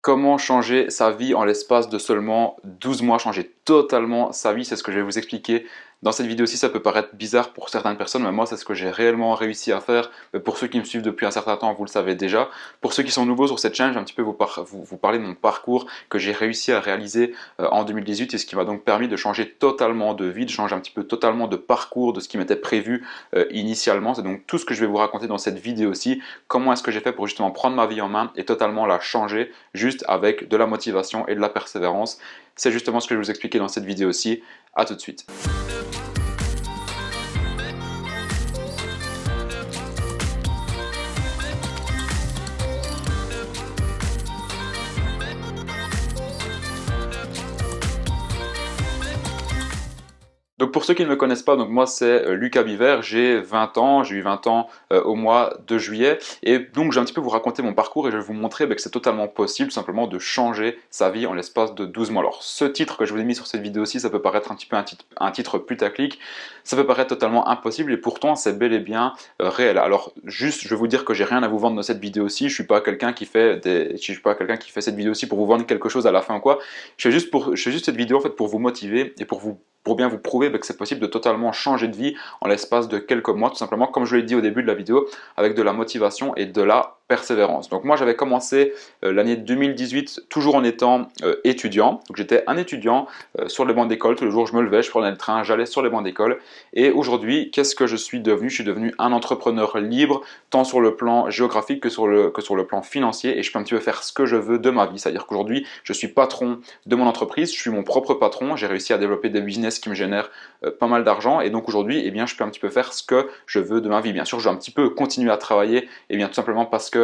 Comment changer sa vie en l'espace de seulement 12 mois, changer totalement sa vie, c'est ce que je vais vous expliquer dans cette vidéo-ci. Ça peut paraître bizarre pour certaines personnes, mais moi c'est ce que j'ai réellement réussi à faire. Pour ceux qui me suivent depuis un certain temps, vous le savez déjà. Pour ceux qui sont nouveaux sur cette chaîne, je vais un petit peu vous parler de mon parcours que j'ai réussi à réaliser en 2018 et ce qui m'a donc permis de changer totalement de vie, de changer un petit peu totalement de parcours, de ce qui m'était prévu initialement. C'est donc tout ce que je vais vous raconter dans cette vidéo-ci. Comment est-ce que j'ai fait pour justement prendre ma vie en main et totalement la changer juste avec de la motivation et de la persévérance. C'est justement ce que je vais vous expliquer dans cette vidéo-ci. À tout de suite. Donc pour ceux qui ne me connaissent pas, donc moi c'est Lucas Biver, j'ai 20 ans, j'ai eu 20 ans au mois de juillet et donc je vais un petit peu vous raconter mon parcours et je vais vous montrer que c'est totalement possible simplement de changer sa vie en l'espace de 12 mois. Alors ce titre que je vous ai mis sur cette vidéo-ci, ça peut paraître un petit peu un titre putaclic, ça peut paraître totalement impossible et pourtant c'est bel et bien réel. Alors juste je vais vous dire que j'ai rien à vous vendre dans cette vidéo-ci, je suis pas quelqu'un qui fait cette vidéo-ci pour vous vendre quelque chose à la fin ou quoi. Je fais juste cette vidéo en fait pour vous motiver et pour bien vous prouver que c'est possible de totalement changer de vie en l'espace de quelques mois, tout simplement, comme je l'ai dit au début de la vidéo, avec de la motivation et de la persévérance. Donc moi j'avais commencé l'année 2018 toujours en étant étudiant. Donc j'étais un étudiant sur les bancs d'école, tous les jours je me levais, je prenais le train, j'allais sur les bancs d'école. Et aujourd'hui, qu'est-ce que je suis devenu? Je suis devenu un entrepreneur libre, tant sur le plan géographique que sur le plan financier, et je peux un petit peu faire ce que je veux de ma vie. C'est-à-dire qu'aujourd'hui, je suis patron de mon entreprise, je suis mon propre patron, j'ai réussi à développer des business qui me génèrent pas mal d'argent, et donc aujourd'hui, eh bien, je peux un petit peu faire ce que je veux de ma vie. Bien sûr, je vais un petit peu continuer à travailler, et bien tout simplement parce que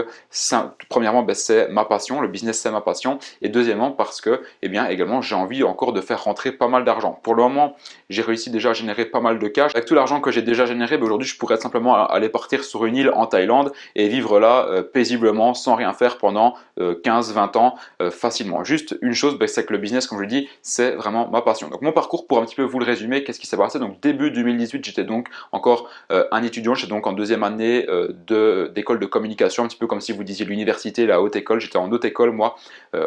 premièrement, c'est ma passion, le business c'est ma passion, et deuxièmement parce que, eh bien, également, j'ai envie encore de faire rentrer pas mal d'argent. Pour le moment, j'ai réussi déjà à générer pas mal de cash. Avec tout l'argent que j'ai déjà généré, aujourd'hui, je pourrais simplement aller partir sur une île en Thaïlande et vivre là paisiblement, sans rien faire pendant 15-20 ans facilement. Juste une chose, c'est que le business, comme je le dis, c'est vraiment ma passion. Donc mon parcours, pour un petit peu vous le résumer, qu'est-ce qui s'est passé? Donc début 2018, j'étais donc encore un étudiant, j'étais donc en deuxième année d'école de communication, un petit peu comme si vous disiez l'université, la haute école. J'étais en haute école moi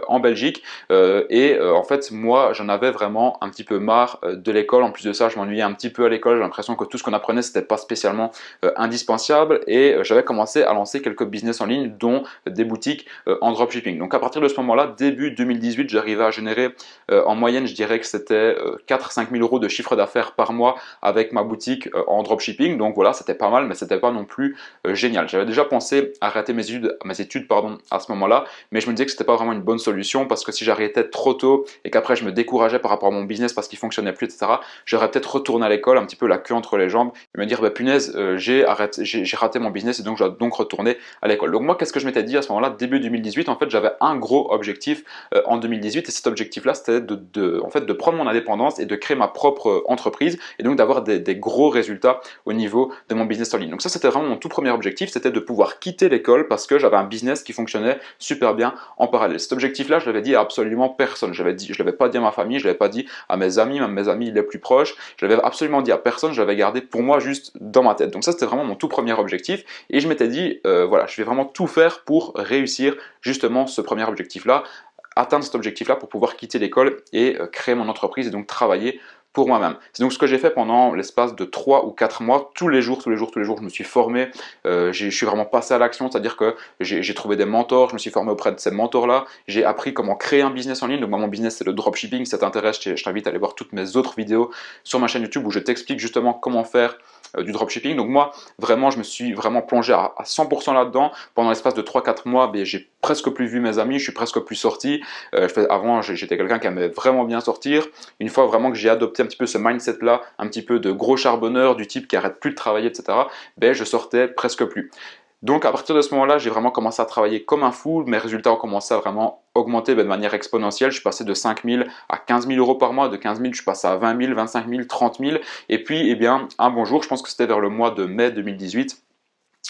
en Belgique en fait moi j'en avais vraiment un petit peu marre de l'école. En plus de ça, je m'ennuyais un petit peu à l'école, j'ai l'impression que tout ce qu'on apprenait c'était pas spécialement indispensable, et j'avais commencé à lancer quelques business en ligne, dont des boutiques en dropshipping. Donc à partir de ce moment-là, début 2018, j'arrivais à générer en moyenne, je dirais que c'était 4-5 000 euros de chiffre d'affaires par mois avec ma boutique en dropshipping. Donc voilà, c'était pas mal, mais c'était pas non plus génial. J'avais déjà pensé arrêter mes études à ce moment-là, mais je me disais que c'était pas vraiment une bonne solution, parce que si j'arrêtais trop tôt et qu'après je me décourageais par rapport à mon business parce qu'il fonctionnait plus, etc., j'aurais peut-être retourné à l'école un petit peu la queue entre les jambes et me dire punaise, j'ai raté mon business et donc je dois donc retourner à l'école. Donc moi, qu'est-ce que je m'étais dit à ce moment-là, début 2018? En fait, j'avais un gros objectif en 2018, et cet objectif-là, c'était en fait, de prendre mon indépendance et de créer ma propre entreprise, et donc d'avoir des gros résultats au niveau de mon business en ligne. Donc ça, c'était vraiment mon tout premier objectif, c'était de pouvoir quitter l'école parce que j'avais un business qui fonctionnait super bien en parallèle. Cet objectif-là, je l'avais dit à absolument personne. Je l'avais pas dit à ma famille, je l'avais pas dit à mes amis, même mes amis les plus proches. Je l'avais absolument dit à personne. Je l'avais gardé pour moi juste dans ma tête. Donc ça, c'était vraiment mon tout premier objectif. Et je m'étais dit, voilà, je vais vraiment tout faire pour réussir justement ce premier objectif-là, atteindre cet objectif-là pour pouvoir quitter l'école et créer mon entreprise et donc travailler pour moi-même. C'est donc ce que j'ai fait pendant l'espace de 3 ou 4 mois, tous les jours, je me suis formé, je suis vraiment passé à l'action, c'est-à-dire que j'ai trouvé des mentors, je me suis formé auprès de ces mentors-là, j'ai appris comment créer un business en ligne. Donc moi, mon business c'est le dropshipping. Si ça t'intéresse, je t'invite à aller voir toutes mes autres vidéos sur ma chaîne YouTube où je t'explique justement comment faire du dropshipping. Donc moi, vraiment, je me suis vraiment plongé à 100% là-dedans. Pendant l'espace de 3-4 mois, j'ai presque plus vu mes amis, je suis presque plus sorti. Avant, j'étais quelqu'un qui aimait vraiment bien sortir. Une fois vraiment que j'ai adopté un petit peu ce mindset-là, un petit peu de gros charbonneur, du type qui arrête plus de travailler, etc., je sortais presque plus. Donc à partir de ce moment-là, j'ai vraiment commencé à travailler comme un fou. Mes résultats ont commencé à vraiment augmenter de manière exponentielle. Je suis passé de 5 000 à 15 000 euros par mois. De 15 000, je suis passé à 20 000, 25 000, 30 000. Et puis, eh bien, un bon jour, je pense que c'était vers le mois de mai 2018,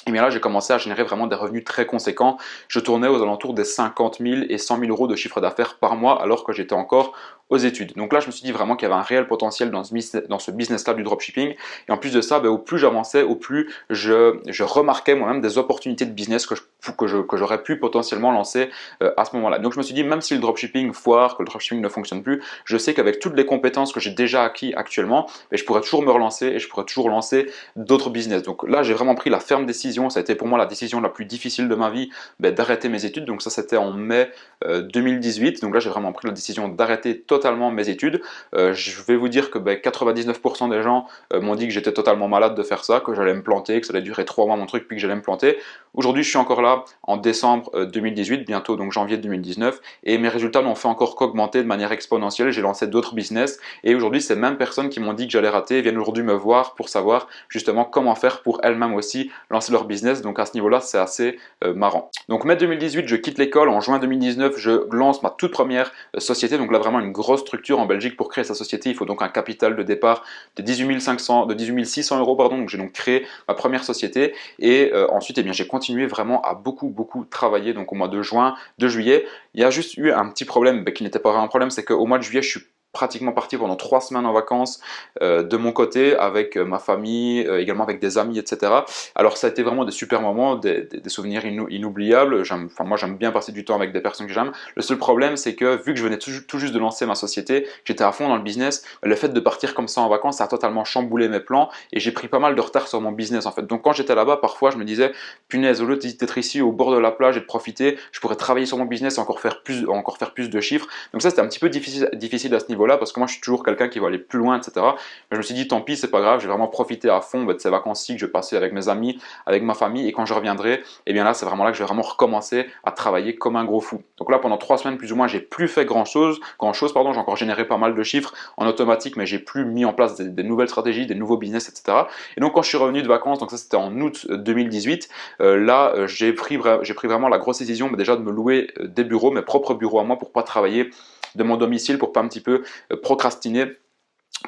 et bien là, j'ai commencé à générer vraiment des revenus très conséquents. Je tournais aux alentours des 50 000 et 100 000 euros de chiffre d'affaires par mois alors que j'étais encore aux études. Donc là, je me suis dit vraiment qu'il y avait un réel potentiel dans ce business-là du dropshipping. Et en plus de ça, au plus j'avançais, au plus je remarquais moi-même des opportunités de business que je que j'aurais pu potentiellement lancer à ce moment-là. Donc je me suis dit, même si le dropshipping foire, que le dropshipping ne fonctionne plus, je sais qu'avec toutes les compétences que j'ai déjà acquis actuellement, je pourrais toujours me relancer et je pourrais toujours lancer d'autres business. Donc là, j'ai vraiment pris la ferme décision, ça a été pour moi la décision la plus difficile de ma vie, d'arrêter mes études. Donc ça, c'était en mai 2018. Donc là, j'ai vraiment pris la décision d'arrêter totalement mes études. Je vais vous dire que 99% des gens m'ont dit que j'étais totalement malade de faire ça, que j'allais me planter, que ça allait durer 3 mois mon truc, puis que j'allais me planter. Aujourd'hui, je suis encore là en décembre 2018, bientôt donc janvier 2019, et mes résultats n'ont fait encore qu'augmenter de manière exponentielle. J'ai lancé d'autres business, et aujourd'hui, ces mêmes personnes qui m'ont dit que j'allais rater viennent aujourd'hui me voir pour savoir justement comment faire pour elles-mêmes aussi lancer leur business. Donc à ce niveau-là, c'est assez marrant. Donc mai 2018, je quitte l'école. En juin 2019, je lance ma toute première société. Donc là, vraiment une grosse structure en Belgique. Pour créer sa société, il faut donc un capital de départ de 18 600 euros. Donc j'ai donc créé ma première société, et ensuite, j'ai continué vraiment à beaucoup travailler. Donc au mois de juin, de juillet, il y a juste eu un petit problème, qui n'était pas vraiment un problème, c'est qu'au mois de juillet, je suis pratiquement parti pendant 3 semaines en vacances de mon côté, avec ma famille, également avec des amis, etc. Alors ça a été vraiment des super moments, des souvenirs inoubliables. Moi j'aime bien passer du temps avec des personnes que j'aime. Le seul problème, c'est que vu que je venais tout juste de lancer ma société, que j'étais à fond dans le business, le fait de partir comme ça en vacances, ça a totalement chamboulé mes plans, et j'ai pris pas mal de retard sur mon business en fait. Donc quand j'étais là-bas, parfois je me disais, punaise, au lieu d'être ici au bord de la plage et de profiter, je pourrais travailler sur mon business et encore faire plus de chiffres. Donc ça, c'était un petit peu difficile à ce niveau-là, parce que moi je suis toujours quelqu'un qui va aller plus loin, etc. Mais je me suis dit, tant pis, c'est pas grave, j'ai vraiment profité à fond de ces vacances-ci que je passais avec mes amis, avec ma famille, et quand je reviendrai, et bien là, c'est vraiment là que je vais vraiment recommencer à travailler comme un gros fou. Donc là, pendant 3 semaines plus ou moins, j'ai plus fait grand-chose, j'ai encore généré pas mal de chiffres en automatique, mais j'ai plus mis en place des nouvelles stratégies, des nouveaux business, etc. Et donc quand je suis revenu de vacances, donc ça c'était en août 2018, là j'ai pris vraiment la grosse décision, déjà de me louer des bureaux, mes propres bureaux à moi, pour pas travailler de mon domicile, pour pas un petit peu procrastiner.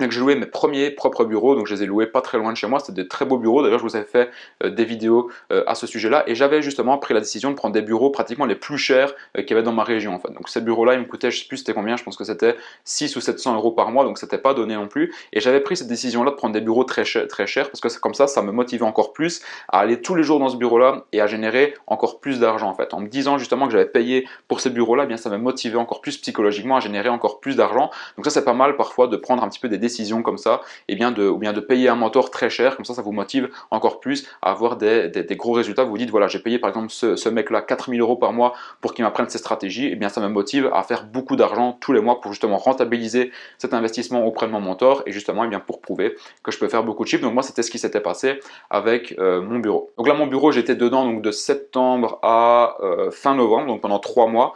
Donc j'ai loué mes premiers propres bureaux, donc je les ai loués pas très loin de chez moi, c'était des très beaux bureaux. D'ailleurs je vous ai fait des vidéos à ce sujet-là, et j'avais justement pris la décision de prendre des bureaux pratiquement les plus chers qu'il y avait dans ma région en fait. Donc ces bureaux-là, ils me coûtaient, je sais plus c'était combien, je pense que c'était 6 ou 700 euros par mois, donc c'était pas donné non plus. Et j'avais pris cette décision-là de prendre des bureaux très chers, parce que comme ça me motivait encore plus à aller tous les jours dans ce bureau-là et à générer encore plus d'argent en fait. En me disant justement que j'avais payé pour ces bureaux-là, bien ça me motivait encore plus psychologiquement à générer encore plus d'argent. Donc ça, c'est pas mal parfois de prendre un petit peu des décisions comme ça, ou bien de payer un mentor très cher, comme ça vous motive encore plus à avoir des gros résultats. Vous vous dites, voilà, j'ai payé par exemple ce mec-là 4000 euros par mois pour qu'il m'apprenne ses stratégies, et bien ça me motive à faire beaucoup d'argent tous les mois pour justement rentabiliser cet investissement auprès de mon mentor, et justement et bien pour prouver que je peux faire beaucoup de chiffres. Donc moi, c'était ce qui s'était passé avec mon bureau. Donc là, mon bureau, j'étais dedans donc de septembre à fin novembre, donc pendant 3 mois.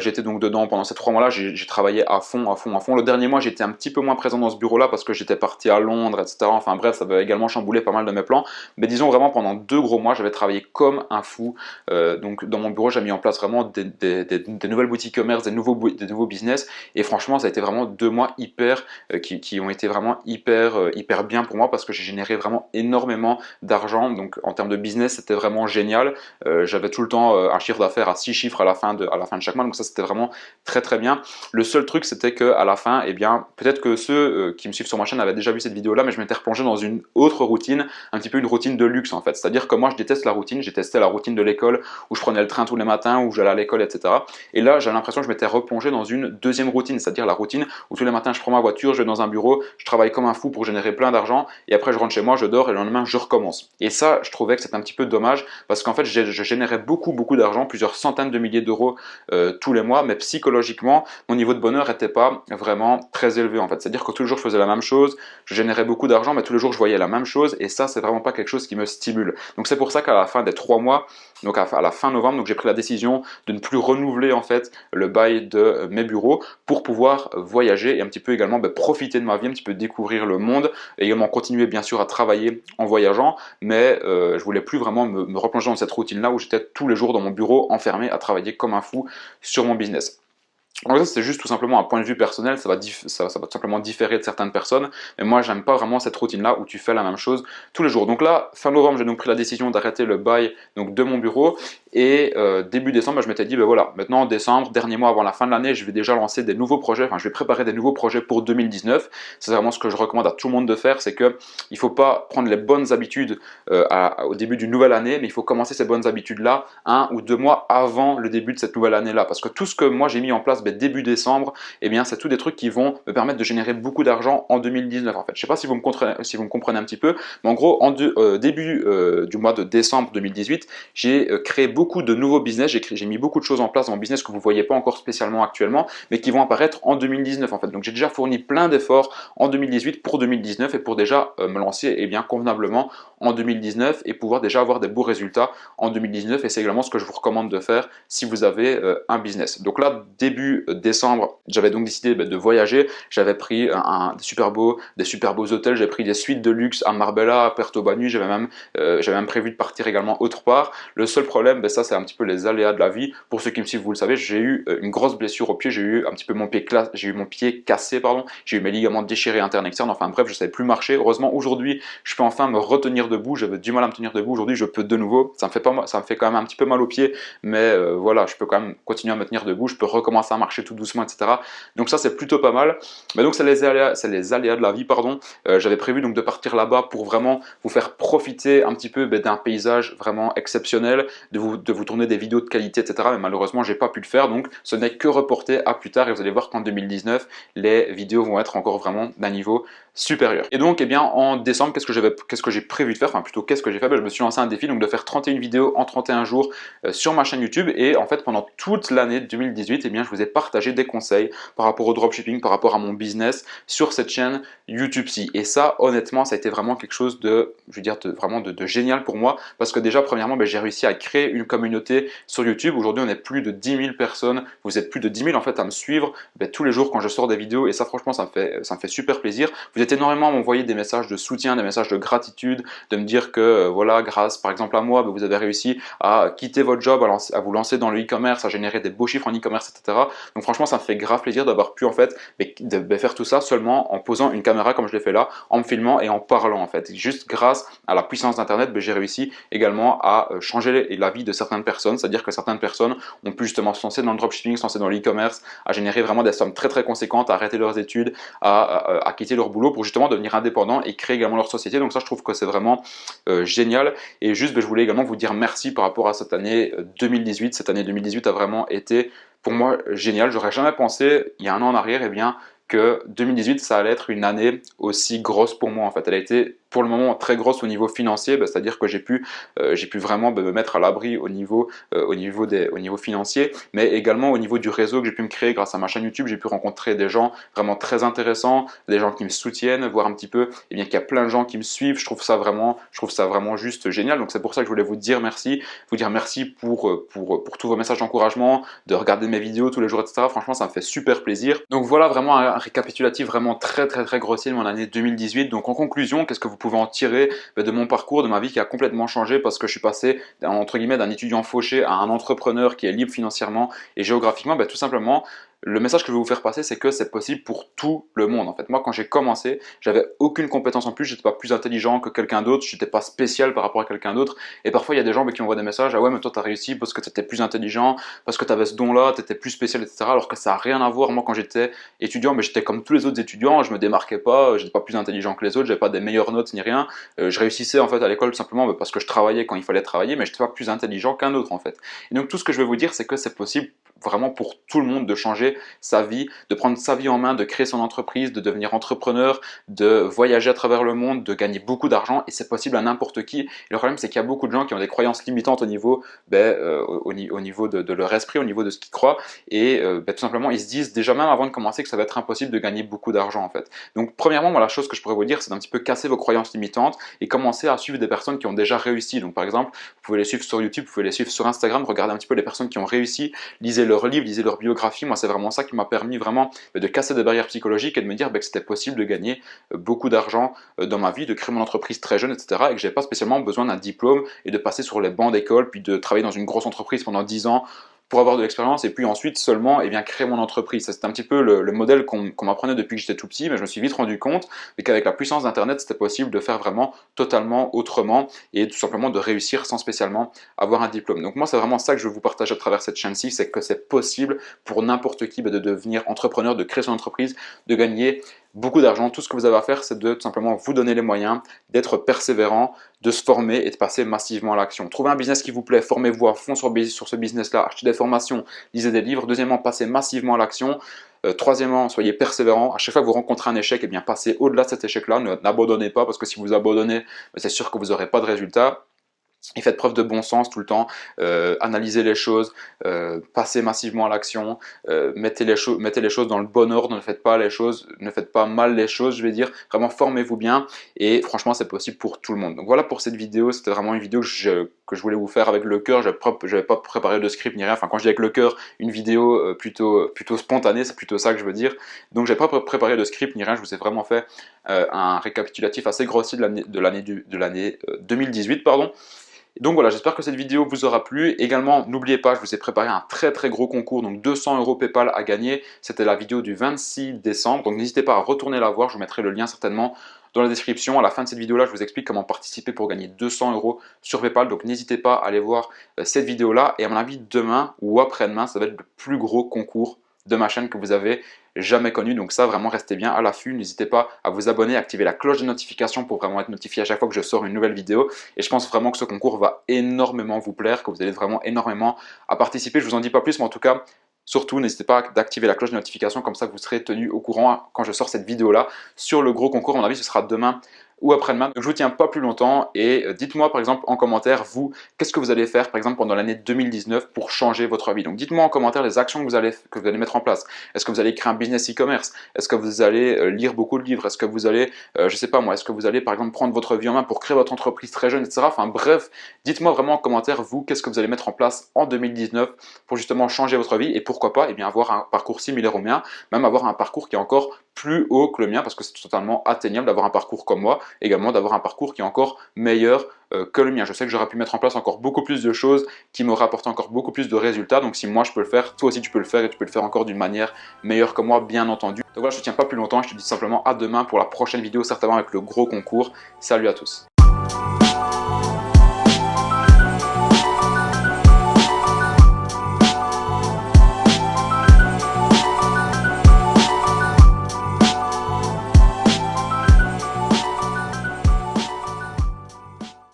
J'étais donc dedans pendant ces 3 mois-là, j'ai travaillé à fond. Le dernier mois, j'étais un petit peu moins présent dans ce bureau-là parce que j'étais parti à Londres, etc. Enfin bref, ça avait également chamboulé pas mal de mes plans. Mais disons vraiment, pendant 2 gros mois, j'avais travaillé comme un fou. Donc dans mon bureau, j'ai mis en place vraiment des nouvelles boutiques e-commerce, des nouveaux business. Et franchement, ça a été vraiment 2 mois qui ont été vraiment hyper bien pour moi, parce que j'ai généré vraiment énormément d'argent. Donc en termes de business, c'était vraiment génial. J'avais tout le temps un chiffre d'affaires à 6 chiffres à la fin de chaque mois. Donc ça, c'était vraiment très bien. Le seul truc, c'était qu'à la fin, eh bien, peut-être que ceux qui me suivent sur ma chaîne avaient déjà vu cette vidéo-là, mais je m'étais replongé dans une autre routine, un petit peu une routine de luxe en fait. C'est-à-dire que moi, je déteste la routine. J'ai testé la routine de l'école où je prenais le train tous les matins, où j'allais à l'école, etc. Et là, j'ai l'impression que je m'étais replongé dans une deuxième routine, c'est-à-dire la routine où tous les matins, je prends ma voiture, je vais dans un bureau, je travaille comme un fou pour générer plein d'argent, et après je rentre chez moi, je dors, et le lendemain, je recommence. Et ça, je trouvais que c'était un petit peu dommage, parce qu'en fait, je générais beaucoup d'argent, plusieurs centaines de milliers d'euros tous les mois, mais psychologiquement, mon niveau de bonheur n'était pas vraiment très élevé en fait. C'est-à-dire que tous les jours, je faisais la même chose, je générais beaucoup d'argent, mais tous les jours, je voyais la même chose, et ça, c'est vraiment pas quelque chose qui me stimule. Donc c'est pour ça qu'à la fin des 3 mois, donc à la fin novembre, donc j'ai pris la décision de ne plus renouveler en fait le bail de mes bureaux, pour pouvoir voyager et un petit peu également profiter de ma vie, un petit peu découvrir le monde, et également continuer bien sûr à travailler en voyageant, mais je voulais plus vraiment me replonger dans cette routine-là où j'étais tous les jours dans mon bureau enfermé à travailler comme un fou sur mon business. Donc ça, c'est juste tout simplement un point de vue personnel, ça va tout simplement différer de certaines personnes, mais moi j'aime pas vraiment cette routine-là où tu fais la même chose tous les jours. Donc là, fin novembre, j'ai donc pris la décision d'arrêter le bail donc, de mon bureau, Et début décembre, bah, je m'étais dit, ben voilà, maintenant en décembre, dernier mois avant la fin de l'année, je vais déjà lancer des nouveaux projets, enfin je vais préparer des nouveaux projets pour 2019. C'est vraiment ce que je recommande à tout le monde de faire, c'est que il ne faut pas prendre les bonnes habitudes au début d'une nouvelle année, mais il faut commencer ces bonnes habitudes-là 1 ou 2 mois avant le début de cette nouvelle année-là. Parce que tout ce que moi j'ai mis en place début décembre, eh bien c'est tous des trucs qui vont me permettre de générer beaucoup d'argent en 2019 en fait. Je ne sais pas si vous me comprenez un petit peu, mais en gros, début du mois de décembre 2018, j'ai créé beaucoup de nouveaux business, j'ai mis beaucoup de choses en place dans mon business que vous ne voyez pas encore spécialement actuellement, mais qui vont apparaître en 2019 en fait. Donc j'ai déjà fourni plein d'efforts en 2018 pour 2019 et pour déjà me lancer bien convenablement en 2019 et pouvoir déjà avoir des beaux résultats en 2019, et c'est également ce que je vous recommande de faire si vous avez un business. Donc là, début décembre, j'avais donc décidé de voyager, j'avais pris des super beaux hôtels, j'ai pris des suites de luxe à Marbella, à Puerto Banús, j'avais même prévu de partir également autre part. Le seul problème, ça c'est un petit peu les aléas de la vie. Pour ceux qui me suivent, vous le savez, j'ai eu une grosse blessure au pied, j'ai eu un petit peu mon pied cassé, pardon, j'ai eu mes ligaments déchirés internes externes, enfin bref, je ne savais plus marcher. Heureusement, aujourd'hui, je peux enfin me retenir debout, j'avais du mal à me tenir debout, aujourd'hui je peux de nouveau, ça me fait quand même un petit peu mal au pied, mais voilà, je peux quand même continuer à me tenir debout, je peux recommencer à marcher tout doucement, etc. Donc ça c'est plutôt pas mal. Mais donc c'est les aléas de la vie, pardon. J'avais prévu donc de partir là-bas pour vraiment vous faire profiter un petit peu d'un paysage vraiment exceptionnel, de vous tourner des vidéos de qualité, etc. Mais malheureusement j'ai pas pu le faire, donc ce n'est que reporté à plus tard, et vous allez voir qu'en 2019 les vidéos vont être encore vraiment d'un niveau supérieur. Et donc, en décembre, qu'est-ce que j'ai prévu de faire, enfin plutôt qu'est-ce que j'ai fait, je me suis lancé un défi donc de faire 31 vidéos en 31 jours sur ma chaîne YouTube, et en fait pendant toute l'année 2018, je vous ai partagé des conseils par rapport au dropshipping, par rapport à mon business sur cette chaîne YouTube-ci. Et ça, honnêtement, ça a été vraiment quelque chose de, je veux dire, vraiment de génial pour moi, parce que déjà, premièrement, j'ai réussi à créer une communauté sur YouTube. Aujourd'hui, on est plus de 10 000 personnes, vous êtes plus de 10 000 en fait à me suivre tous les jours quand je sors des vidéos, et ça franchement, ça me fait super plaisir. Vous êtes énormément à m'envoyer des messages de soutien, des messages de gratitude, de me dire que voilà, grâce par exemple à moi, vous avez réussi à quitter votre job, à vous lancer dans le e-commerce, à générer des beaux chiffres en e-commerce, etc. Donc franchement, ça me fait grave plaisir d'avoir pu en fait faire tout ça seulement en posant une caméra comme je l'ai fait là, en me filmant et en parlant en fait. Juste grâce à la puissance d'internet, j'ai réussi également à changer la vie de certaines personnes, c'est-à-dire que certaines personnes ont pu justement se lancer dans le dropshipping, se lancer dans l'e-commerce, à générer vraiment des sommes très très conséquentes, à arrêter leurs études, à quitter leur boulot pour justement devenir indépendants et créer également leur société. Donc ça, je trouve que c'est vraiment génial. Et juste, je voulais également vous dire merci par rapport à cette année 2018. Cette année 2018 a vraiment été pour moi génial. J'aurais jamais pensé il y a un an en arrière que 2018 ça allait être une année aussi grosse pour moi en fait. Elle a été pour le moment très grosse au niveau financier, c'est-à-dire que j'ai pu vraiment me mettre à l'abri au niveau financier, mais également au niveau du réseau que j'ai pu me créer grâce à ma chaîne YouTube. J'ai pu rencontrer des gens vraiment très intéressants, des gens qui me soutiennent, voir un petit peu qu'il y a plein de gens qui me suivent. Je trouve ça vraiment juste génial. Donc c'est pour ça que je voulais vous dire merci pour tous vos messages d'encouragement, de regarder mes vidéos tous les jours, etc. Franchement, ça me fait super plaisir. Donc voilà, vraiment un récapitulatif vraiment très très très grossier de mon année 2018. Donc en conclusion, qu'est-ce que vous pouvez en tirer de mon parcours, de ma vie qui a complètement changé, parce que je suis passé entre guillemets d'un étudiant fauché à un entrepreneur qui est libre financièrement et géographiquement? Tout simplement, le message que je vais vous faire passer, c'est que c'est possible pour tout le monde. En fait, moi, quand j'ai commencé, j'avais aucune compétence en plus, j'étais pas plus intelligent que quelqu'un d'autre, j'étais pas spécial par rapport à quelqu'un d'autre. Et parfois, il y a des gens qui m'envoient des messages: ah ouais, mais toi, t'as réussi parce que t'étais plus intelligent, parce que t'avais ce don-là, t'étais plus spécial, etc. Alors que ça a rien à voir. Moi, quand j'étais étudiant, j'étais comme tous les autres étudiants, je me démarquais pas, j'étais pas plus intelligent que les autres, j'avais pas des meilleures notes ni rien. Je réussissais en fait à l'école tout simplement parce que je travaillais quand il fallait travailler, mais j'étais pas plus intelligent qu'un autre en fait. Et donc tout ce que je vais vous dire, c'est que c'est possible vraiment pour tout le monde de changer sa vie, de prendre sa vie en main, de créer son entreprise, de devenir entrepreneur, de voyager à travers le monde, de gagner beaucoup d'argent, et c'est possible à n'importe qui. Et le problème, c'est qu'il y a beaucoup de gens qui ont des croyances limitantes au niveau de leur esprit, au niveau de ce qu'ils croient, et tout simplement ils se disent déjà même avant de commencer que ça va être impossible de gagner beaucoup d'argent en fait. Donc premièrement, moi, la chose que je pourrais vous dire, c'est d'un petit peu casser vos croyances limitantes et commencer à suivre des personnes qui ont déjà réussi. Donc par exemple, vous pouvez les suivre sur YouTube, vous pouvez les suivre sur Instagram, regardez un petit peu les personnes qui ont réussi, lisez leurs livres, lisez leur biographie. Moi, c'est vraiment ça qui m'a permis vraiment de casser des barrières psychologiques et de me dire que c'était possible de gagner beaucoup d'argent dans ma vie, de créer mon entreprise très jeune, etc. Et que j'avais pas spécialement besoin d'un diplôme et de passer sur les bancs d'école, puis de travailler dans une grosse entreprise pendant 10 ans pour avoir de l'expérience et puis ensuite seulement créer mon entreprise. C'est un petit peu le modèle qu'on m'apprenait depuis que j'étais tout petit, mais je me suis vite rendu compte qu'avec la puissance d'Internet, c'était possible de faire vraiment totalement autrement et tout simplement de réussir sans spécialement avoir un diplôme. Donc moi, c'est vraiment ça que je veux vous partager à travers cette chaîne-ci, c'est que c'est possible pour n'importe qui de devenir entrepreneur, de créer son entreprise, de gagner beaucoup d'argent. Tout ce que vous avez à faire, c'est de tout simplement vous donner les moyens, d'être persévérant, de se former et de passer massivement à l'action. Trouvez un business qui vous plaît, formez-vous à fond sur ce business-là, achetez des formations, lisez des livres. Deuxièmement, passez massivement à l'action. Troisièmement, soyez persévérant. À chaque fois que vous rencontrez un échec, passez au-delà de cet échec-là. N'abandonnez pas, parce que si vous abandonnez, c'est sûr que vous n'aurez pas de résultat. Et faites preuve de bon sens tout le temps, analysez les choses, passez massivement à l'action, mettez les choses dans le bon ordre, ne faites pas mal les choses, je vais dire, vraiment formez-vous bien et franchement c'est possible pour tout le monde. Donc voilà pour cette vidéo, c'était vraiment une vidéo que je voulais vous faire avec le cœur, je n'avais pas préparé de script ni rien, enfin quand je dis avec le cœur, une vidéo plutôt spontanée, c'est plutôt ça que je veux dire. Donc j'ai pas préparé de script ni rien, je vous ai vraiment fait un récapitulatif assez grossier de l'année 2018, pardon. Donc voilà, j'espère que cette vidéo vous aura plu. Également, n'oubliez pas, je vous ai préparé un très gros concours, donc 200 € PayPal à gagner. C'était la vidéo du 26 décembre, donc n'hésitez pas à retourner la voir, je vous mettrai le lien certainement dans la description. À la fin de cette vidéo-là, je vous explique comment participer pour gagner 200 € sur PayPal, donc n'hésitez pas à aller voir cette vidéo-là. Et à mon avis, demain ou après-demain, ça va être le plus gros concours de ma chaîne que vous avez jamais connu. Donc ça, vraiment, restez bien à l'affût. N'hésitez pas à vous abonner, à activer la cloche de notification pour vraiment être notifié à chaque fois que je sors une nouvelle vidéo. Et je pense vraiment que ce concours va énormément vous plaire, que vous allez vraiment énormément à participer. Je vous en dis pas plus, mais en tout cas, surtout, n'hésitez pas d'activer la cloche de notification, comme ça vous serez tenu au courant quand je sors cette vidéo-là sur le gros concours. À mon avis, ce sera demain ou après-demain. Donc je vous tiens pas plus longtemps et dites-moi par exemple en commentaire, vous, qu'est-ce que vous allez faire par exemple pendant l'année 2019 pour changer votre vie. Donc dites-moi en commentaire les actions que vous allez mettre en place. Est-ce que vous allez créer un business e-commerce? Est-ce que vous allez lire beaucoup de livres? Est-ce que vous allez, je sais pas moi, est-ce que vous allez par exemple prendre votre vie en main pour créer votre entreprise très jeune, etc. Enfin bref, dites-moi vraiment en commentaire, vous, qu'est-ce que vous allez mettre en place en 2019 pour justement changer votre vie et pourquoi pas avoir un parcours similaire au mien, même avoir un parcours qui est encore plus haut que le mien, parce que c'est totalement atteignable d'avoir un parcours comme moi, également d'avoir un parcours qui est encore meilleur que le mien. Je sais que j'aurais pu mettre en place encore beaucoup plus de choses qui m'auraient apporté encore beaucoup plus de résultats, donc si moi je peux le faire, toi aussi tu peux le faire et tu peux le faire encore d'une manière meilleure que moi, bien entendu. Donc voilà, je ne tiens pas plus longtemps, je te dis simplement à demain pour la prochaine vidéo, certainement avec le gros concours. Salut à tous.